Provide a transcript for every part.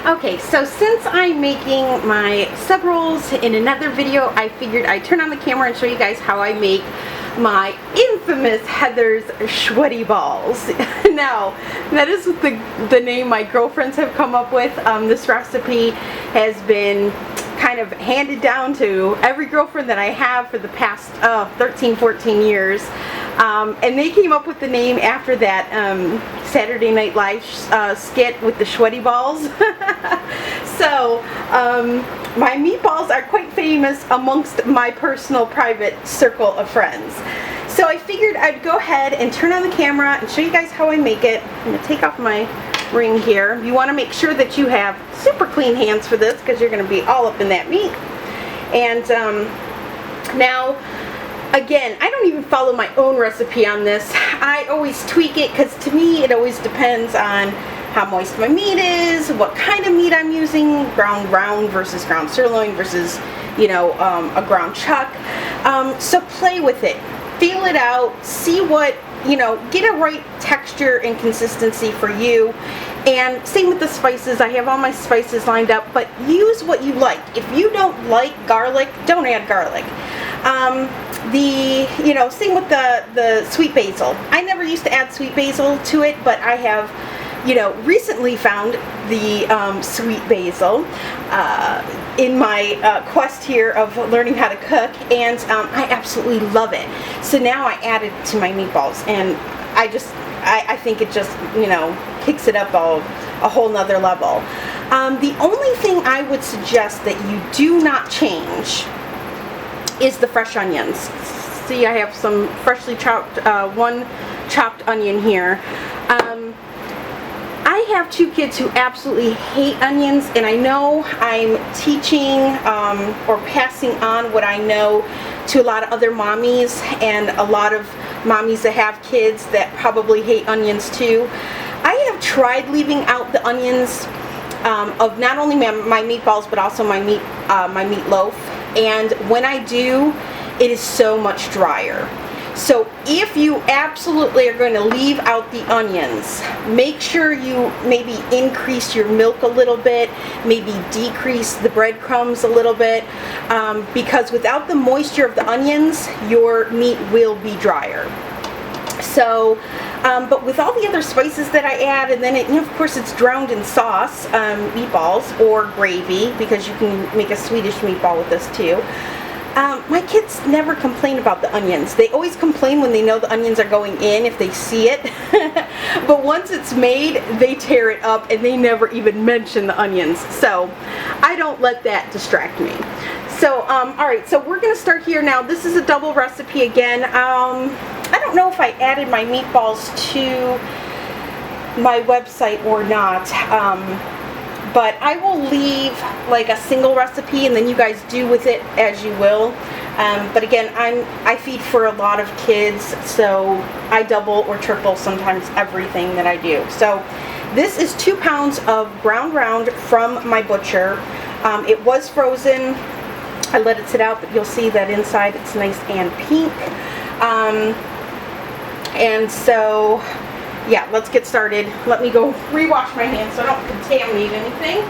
Okay, so since I'm making my sub rolls in another video, I figured I'd turn on the camera and show you guys how I make my infamous Heather's Schweaty balls. Now, that is the name my girlfriends have come up with. This recipe has been kind of handed down to every girlfriend that I have for the past 13, 14 years. And they came up with the name after that Saturday Night Live skit with the Schweaty balls. So, my meatballs are quite famous amongst my personal private circle of friends. So I figured I'd go ahead and turn on the camera and show you guys how I make it. I'm going to take off my ring here. You want to make sure that you have super clean hands for this because you're going to be all up in that meat. And now, again, I don't even follow my own recipe on this. I always tweak it because to me it always depends on how moist my meat is, what kind of meat I'm using, ground round versus ground sirloin versus, you know, a ground chuck. So play with it, feel it out, see what, you know, get a right texture and consistency for you. And same with the spices. I have all my spices lined up, but use what you like. If you don't like garlic, don't add garlic. You know, same with the sweet basil. I never used to add sweet basil to it, but I have, you know, recently found the sweet basil in my quest here of learning how to cook, and I absolutely love it. So now I add it to my meatballs, and I think it just, you know, kicks it up a whole nother level. The only thing I would suggest that you do not change is the fresh onions. See, I have some freshly chopped, one chopped onion here. I have two kids who absolutely hate onions, and I know I'm teaching or passing on what I know to a lot of other mommies and a lot of mommies that have kids that probably hate onions too. I have tried leaving out the onions of not only my meatballs but also my meatloaf, and when I do, it is so much drier. So if you absolutely are going to leave out the onions, make sure you maybe increase your milk a little bit, maybe decrease the breadcrumbs a little bit, because without the moisture of the onions, your meat will be drier. So, but with all the other spices that I add, and then it, you know, of course it's drowned in sauce, meatballs or gravy, because you can make a Swedish meatball with this too. My kids never complain about the onions. They always complain when they know the onions are going in, if they see it. But once it's made, they tear it up and they never even mention the onions. So I don't let that distract me. So, alright, so we're going to start here now. This is a double recipe again. I don't know if I added my meatballs to my website or not. But I will leave like a single recipe, and then you guys do with it as you will. But again, I feed for a lot of kids, so I double or triple sometimes everything that I do. So this is 2 pounds of ground round from my butcher. It was frozen. I let it sit out, but you'll see that inside it's nice and pink. And so, yeah, let's get started. Let me go rewash my hands so I don't contaminate anything.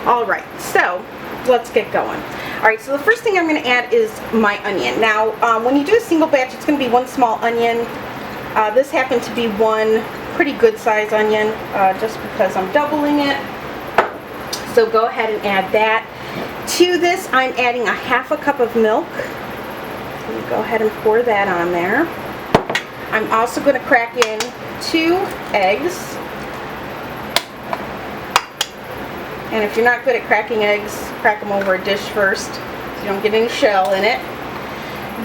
Alright, so let's get going. Alright, so the first thing I'm going to add is my onion. Now, when you do a single batch, it's going to be 1 small onion. This happened to be 1 pretty good size onion, just because I'm doubling it. So go ahead and add that. To this, I'm adding a 1/2 cup of milk. Let me go ahead and pour that on there. I'm also going to crack in 2 eggs. And if you're not good at cracking eggs, crack them over a dish first so you don't get any shell in it.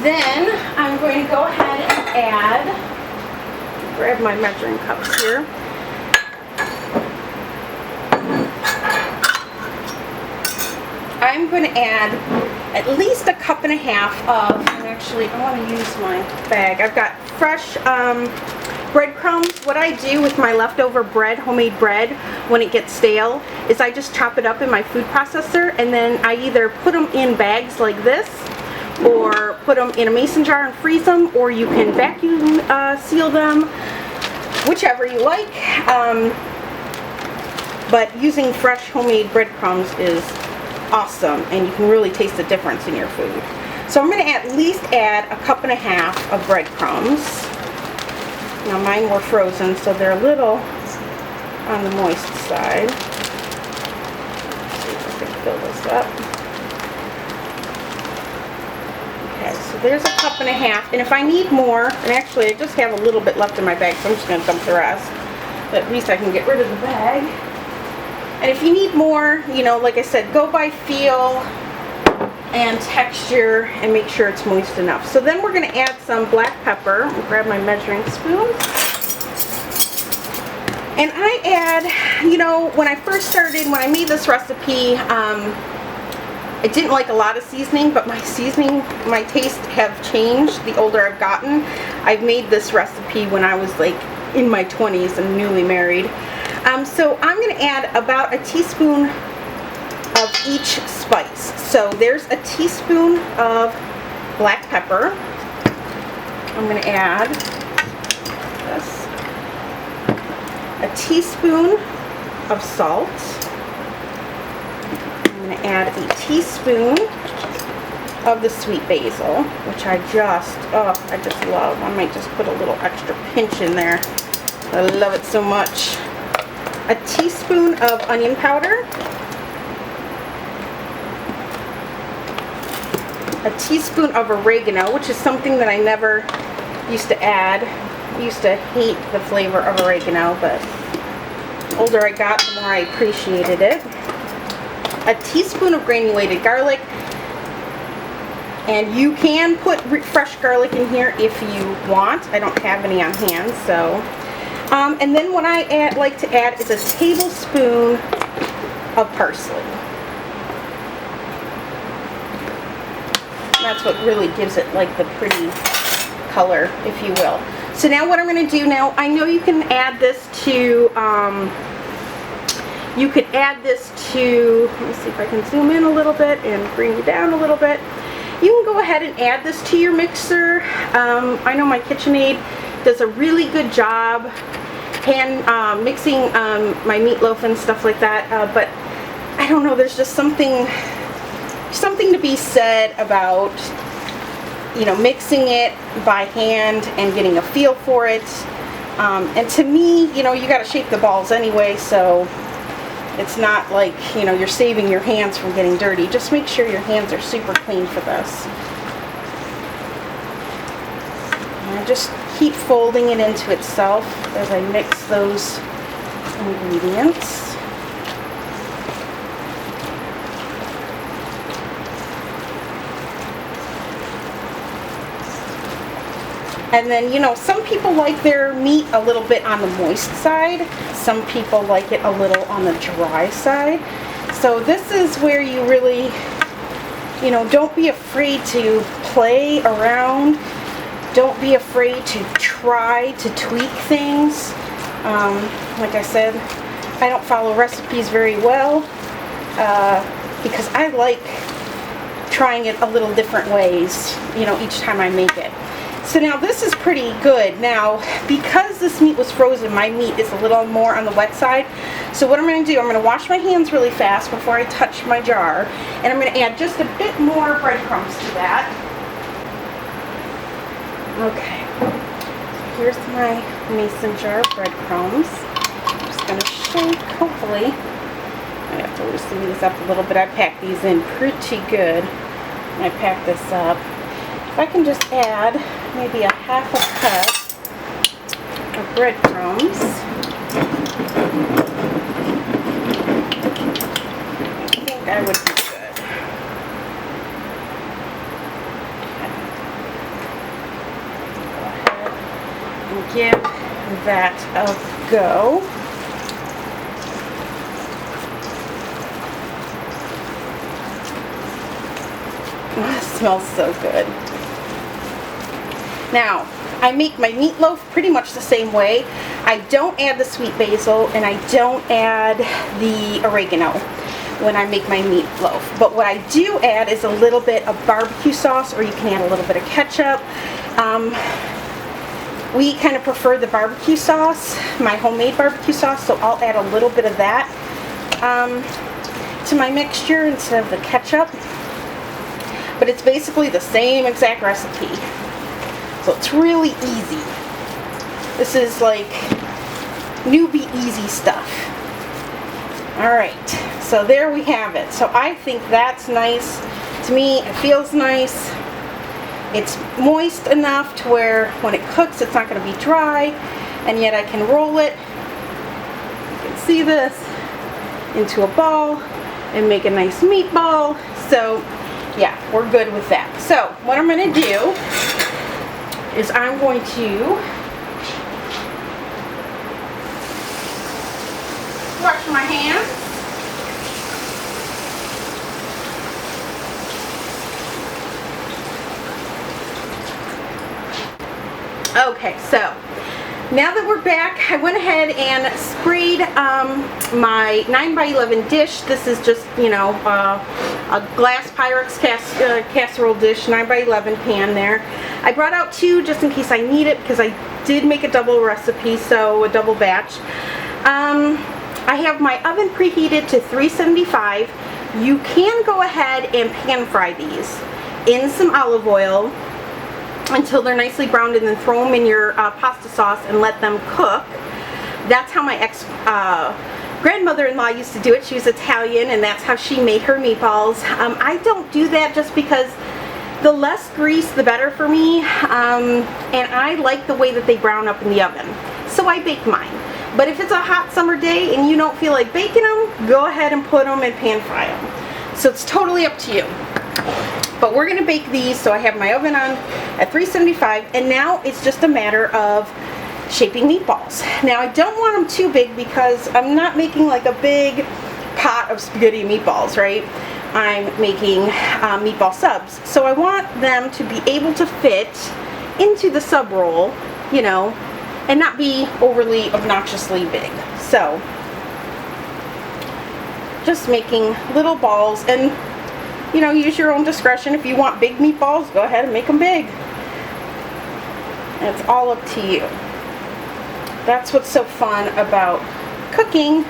Then I'm going to go ahead and add, grab my measuring cups here. I'm going to add at least a 1.5 cups of, and actually I want to use my bag. I've got fresh breadcrumbs. What I do with my leftover bread, homemade bread, when it gets stale, is I just chop it up in my food processor, and then I either put them in bags like this, or put them in a mason jar and freeze them, or you can vacuum seal them, whichever you like. but using fresh homemade breadcrumbs is awesome, and you can really taste the difference in your food. So I'm going to at least add a cup and a half of breadcrumbs. Now mine were frozen, so they're a little on the moist side. Let's see if I can fill this up. Okay, so there's a cup and a half, and if I need more, and actually I just have a little bit left in my bag, so I'm just going to dump the rest. But at least I can get rid of the bag. And if you need more, you know, like I said, go by feel and texture and make sure it's moist enough. So then we're going to add some black pepper. I'll grab my measuring spoon. And I add, you know, when I first started, when I made this recipe, I didn't like a lot of seasoning, but my taste have changed the older I've gotten. I've made this recipe when I was like in my 20s and newly married. So I'm going to add about a teaspoon of each spice. So there's a teaspoon of black pepper. I'm going to add this. A teaspoon of salt. I'm going to add a teaspoon of the sweet basil, which I just love. I might just put a little extra pinch in there. I love it so much. A teaspoon of onion powder. A teaspoon of oregano, which is something that I never used to add. I used to hate the flavor of oregano, but the older I got, the more I appreciated it. A teaspoon of granulated garlic. And you can put fresh garlic in here if you want. I don't have any on hand, so. And then what I like to add is a tablespoon of parsley. And that's what really gives it like the pretty color, if you will. So now what I'm going to do now, I know you can add this to, let me see if I can zoom in a little bit and bring you down a little bit. You can go ahead and add this to your mixer. I know my KitchenAid does a really good job mixing my meatloaf and stuff like that, but I don't know, there's just something to be said about, you know, mixing it by hand and getting a feel for it. And to me, you know, you got to shape the balls anyway, so it's not like, you know, you're saving your hands from getting dirty. Just make sure your hands are super clean for this. And I just keep folding it into itself as I mix those ingredients. And then, you know, some people like their meat a little bit on the moist side. Some people like it a little on the dry side. So this is where you really, you know, don't be afraid to play around. Don't be afraid to try to tweak things. Like I said, I don't follow recipes very well because I like trying it a little different ways, you know, each time I make it. So now this is pretty good. Now, because this meat was frozen, my meat is a little more on the wet side. So what I'm going to do, I'm going to wash my hands really fast before I touch my jar. And I'm going to add just a bit more breadcrumbs to that. Okay. So here's my mason jar of breadcrumbs. I'm just going to shake, hopefully. I have to loosen these up a little bit. I packed these in pretty good. I packed this up. If I can just add maybe a half a cup of breadcrumbs. I think that would be good. Okay. Go ahead and give that a go. Oh, it smells so good. Now, I make my meatloaf pretty much the same way. I don't add the sweet basil and I don't add the oregano when I make my meatloaf. But what I do add is a little bit of barbecue sauce, or you can add a little bit of ketchup. We kind of prefer the barbecue sauce, my homemade barbecue sauce, so I'll add a little bit of that to my mixture instead of the ketchup. But it's basically the same exact recipe. So it's really easy. This is like newbie easy stuff. Alright, so there we have it. So I think that's nice. To me, it feels nice. It's moist enough to where when it cooks, it's not going to be dry. And yet I can roll it, you can see this, into a ball and make a nice meatball. So yeah, we're good with that. So what I'm going to do is I'm going to wash my hands. Okay, so now that we're back, I went ahead and sprayed my 9x11 dish. This is just, you know, a glass Pyrex casserole dish, 9x11 pan there. I brought out 2 just in case I need it, because I did make a double recipe, so a double batch. I have my oven preheated to 375. You can go ahead and pan fry these in some olive oil until they're nicely browned, and then throw them in your pasta sauce and let them cook. That's how my grandmother-in-law used to do it. She was Italian, and that's how she made her meatballs. I don't do that just because the less grease the better for me, and I like the way that they brown up in the oven, so I bake mine. But if it's a hot summer day and you don't feel like baking them, go ahead and put them and pan fry them. So it's totally up to you. But we're going to bake these, so I have my oven on at 375, and now it's just a matter of shaping meatballs. Now I don't want them too big because I'm not making like a big pot of spaghetti meatballs, right? I'm making meatball subs. So I want them to be able to fit into the sub roll, you know, and not be overly obnoxiously big. So just making little balls, and you know, use your own discretion. If you want big meatballs, go ahead and make them big. It's all up to you. That's what's so fun about cooking,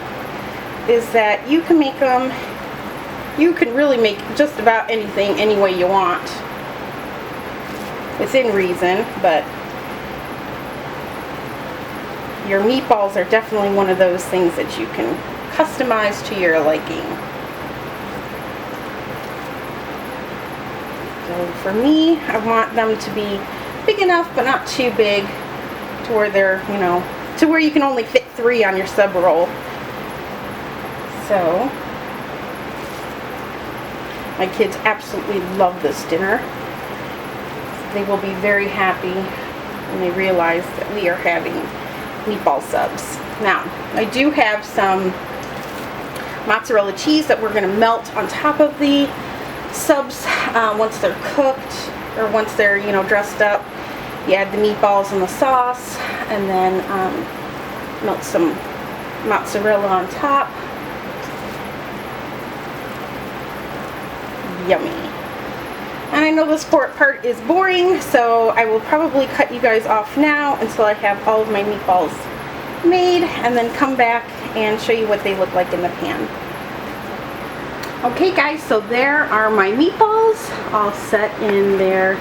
is that you can make them, you can really make just about anything any way you want, within reason, but your meatballs are definitely one of those things that you can customize to your liking. So for me, I want them to be big enough but not too big to where they're, you know, to where you can only fit 3 on your sub roll. So my kids absolutely love this dinner. They will be very happy when they realize that we are having meatball subs. Now, I do have some mozzarella cheese that we're going to melt on top of the subs once they're cooked, or once they're, you know, dressed up. You add the meatballs and the sauce, and then melt some mozzarella on top. Yummy. And I know this part is boring, so I will probably cut you guys off now until I have all of my meatballs made, and then come back and show you what they look like in the pan. Okay guys, so there are my meatballs all set in their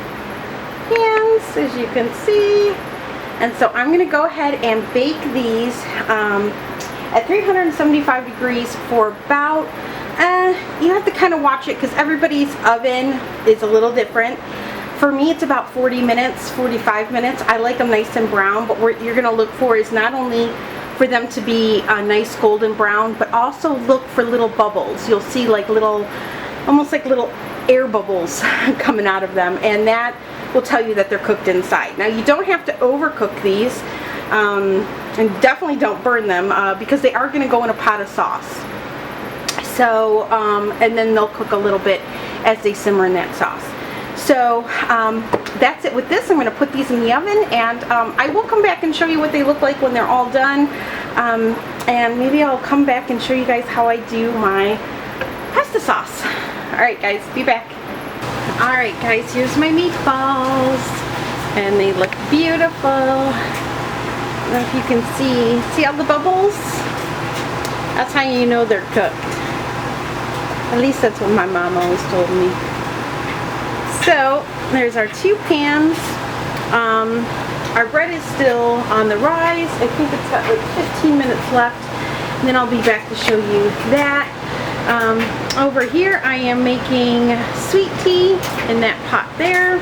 pans, as you can see. And so I'm going to go ahead and bake these at 375 degrees for about, you have to kind of watch it because everybody's oven is a little different. For me, it's about 40 minutes, 45 minutes. I like them nice and brown, but what you're going to look for is not only for them to be a nice golden brown, but also look for little bubbles. You'll see like little, almost like little air bubbles coming out of them, and that will tell you that they're cooked inside. Now you don't have to overcook these, and definitely don't burn them because they are going to go in a pot of sauce. So, and then they'll cook a little bit as they simmer in that sauce. So that's it with this. I'm going to put these in the oven, and I will come back and show you what they look like when they're all done. And maybe I'll come back and show you guys how I do my pasta sauce. Alright guys, be back. Alright guys, here's my meatballs. And they look beautiful. I don't know if you can see all the bubbles? That's how you know they're cooked. At least that's what my mom always told me. So there's our 2 pans. Our bread is still on the rise. I think it's got like 15 minutes left. And then I'll be back to show you that. Over here I am making sweet tea in that pot there.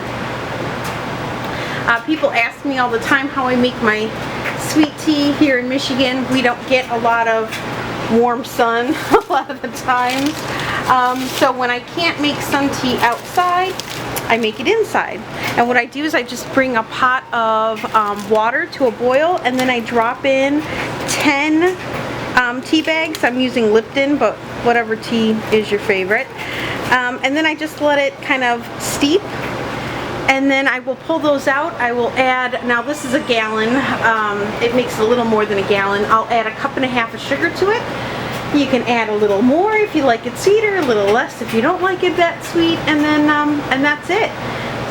People ask me all the time how I make my sweet tea. Here in Michigan we don't get a lot of warm sun a lot of the times. So when I can't make sun tea outside, I make it inside. And what I do is I just bring a pot of water to a boil, and then I drop in 10 tea bags. I'm using Lipton, but whatever tea is your favorite. And then I just let it kind of steep. And then I will pull those out. I will add, now this is a gallon. It makes a little more than a gallon. I'll add 1.5 cups of sugar to it. You can add a little more if you like it sweeter, a little less if you don't like it that sweet, and then and that's it.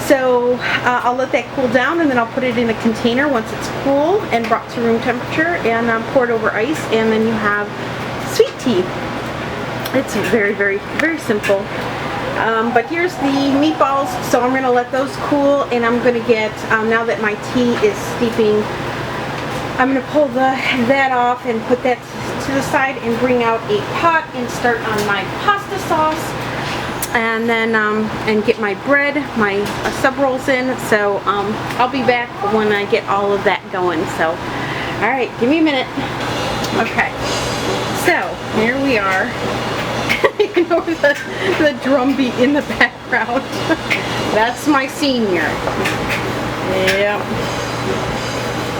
So I'll let that cool down, and then I'll put it in a container once it's cool and brought to room temperature, and pour it over ice, and then you have sweet tea. It's very, very, very simple. But here's the meatballs, so I'm going to let those cool, and I'm going to get, now that my tea is steeping, I'm going to pull that off and put that to the side and bring out a pot and start on my pasta sauce, and then and get my bread, my sub rolls in. So I'll be back when I get all of that going. So alright, give me a minute. Okay, so here we are. You know the drum beat in the background. That's my senior. Yep,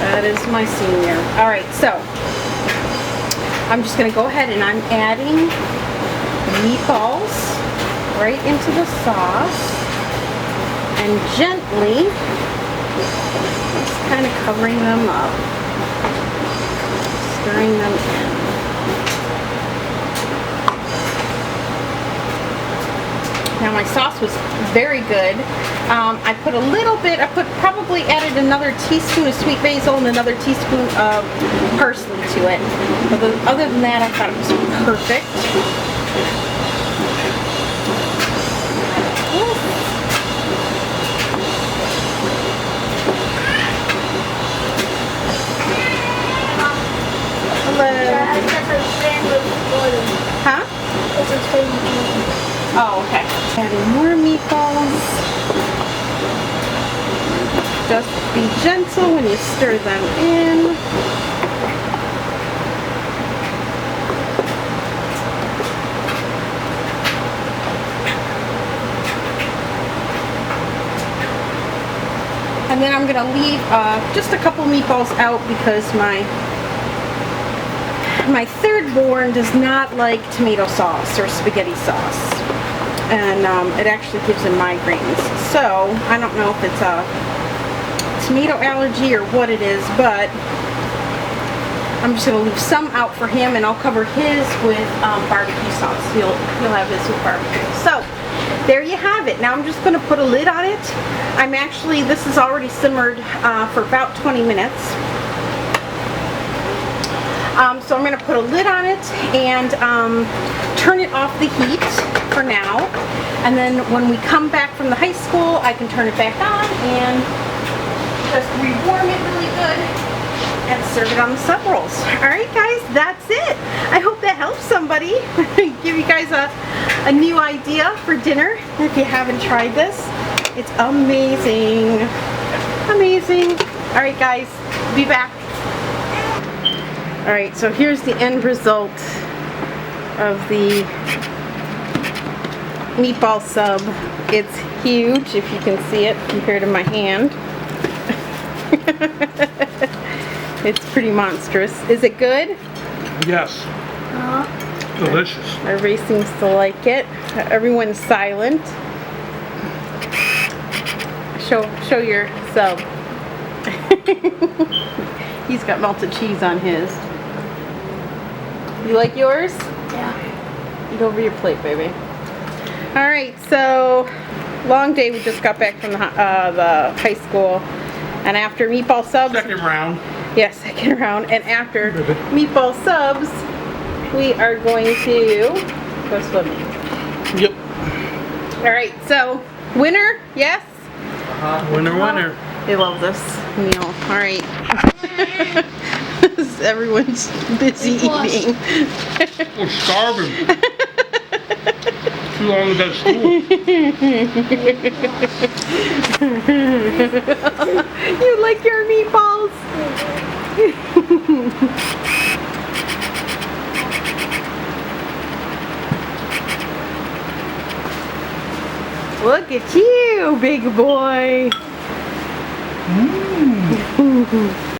that is my senior. Alright, so I'm just going to go ahead and I'm adding meatballs right into the sauce, and gently just kind of covering them up, stirring them in. Now my sauce was very good. I put a little bit, probably added another teaspoon of sweet basil and another teaspoon of parsley to it. But other than that, I thought it was perfect. Hello. Huh? Oh, okay. Adding more meatballs. Just be gentle when you stir them in. And then I'm going to leave just a couple meatballs out because my third born does not like tomato sauce or spaghetti sauce. And it actually gives him migraines. So I don't know if it's a tomato allergy or what it is, but I'm just going to leave some out for him, and I'll cover his with barbecue sauce. He'll have his with barbecue. So there you have it. Now I'm just going to put a lid on it. This is already simmered for about 20 minutes. So I'm going to put a lid on it and turn it off the heat for now. And then when we come back from the high school, I can turn it back on and just rewarm it really good and serve it on the sub rolls. Alright guys, that's it. I hope that helps somebody. Give you guys a new idea for dinner if you haven't tried this. It's amazing. Amazing. Alright guys, be back. Alright, so here's the end result of the meatball sub. It's huge, if you can see it compared to my hand. It's pretty monstrous. Is it good? Yes. Delicious. Everybody seems to like it. Everyone's silent. Show your sub. He's got melted cheese on his. You like yours? Yeah. Eat over your plate, baby. Alright, so long day. We just got back from the high school. And after meatball subs... Second round. Yeah, second round. And after meatball subs, we are going to go swimming. Yep. All right, so winner, yes? Winner. They love this meal. All right. Everyone's busy eating. We're starving. Too long at that school. You like your meatballs? Look at you, big boy.